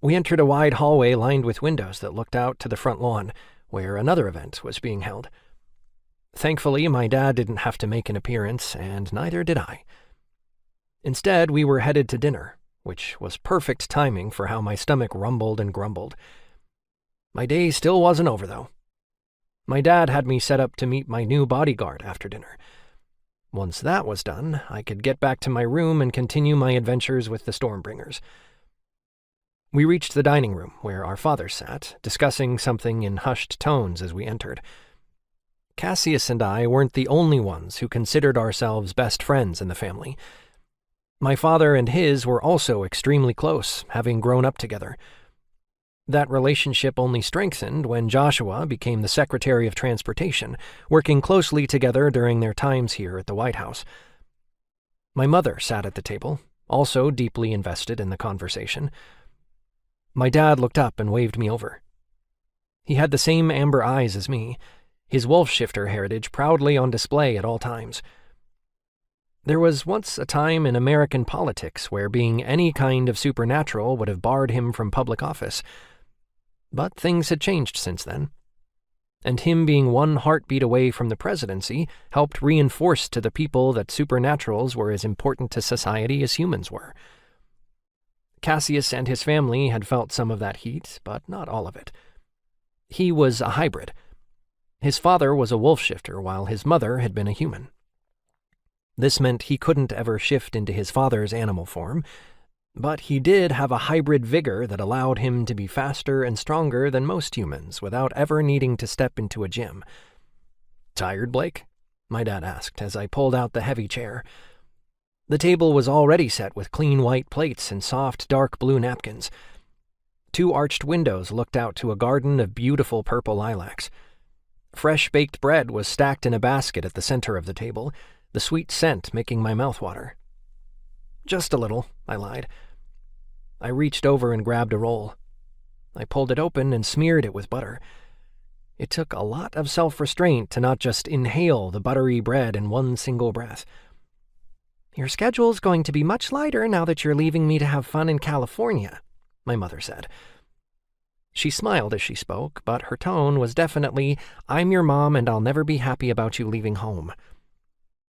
We entered a wide hallway lined with windows that looked out to the front lawn, where another event was being held. Thankfully, my dad didn't have to make an appearance, and neither did I. Instead, we were headed to dinner, which was perfect timing for how my stomach rumbled and grumbled. My day still wasn't over, though. My dad had me set up to meet my new bodyguard after dinner. Once that was done, I could get back to my room and continue my adventures with the Stormbringers. We reached the dining room, where our father sat, discussing something in hushed tones as we entered. Cassius and I weren't the only ones who considered ourselves best friends in the family. My father and his were also extremely close, having grown up together. That relationship only strengthened when Joshua became the Secretary of Transportation, working closely together during their times here at the White House. My mother sat at the table, also deeply invested in the conversation. My dad looked up and waved me over. He had the same amber eyes as me, his wolf-shifter heritage proudly on display at all times. There was once a time in American politics where being any kind of supernatural would have barred him from public office. But things had changed since then. And him being one heartbeat away from the presidency helped reinforce to the people that supernaturals were as important to society as humans were. Cassius and his family had felt some of that heat, but not all of it. He was a hybrid. His father was a wolf-shifter, while his mother had been a human. This meant he couldn't ever shift into his father's animal form, but he did have a hybrid vigor that allowed him to be faster and stronger than most humans without ever needing to step into a gym. "Tired, Blake?" my dad asked as I pulled out the heavy chair. The table was already set with clean white plates and soft dark blue napkins. 2 arched windows looked out to a garden of beautiful purple lilacs. Fresh baked bread was stacked in a basket at the center of the table, the sweet scent making my mouth water. "Just a little," I lied. I reached over and grabbed a roll. I pulled it open and smeared it with butter. It took a lot of self-restraint to not just inhale the buttery bread in one single breath. "Your schedule's going to be much lighter now that you're leaving me to have fun in California," my mother said. She smiled as she spoke, but her tone was definitely, "I'm your mom and I'll never be happy about you leaving home."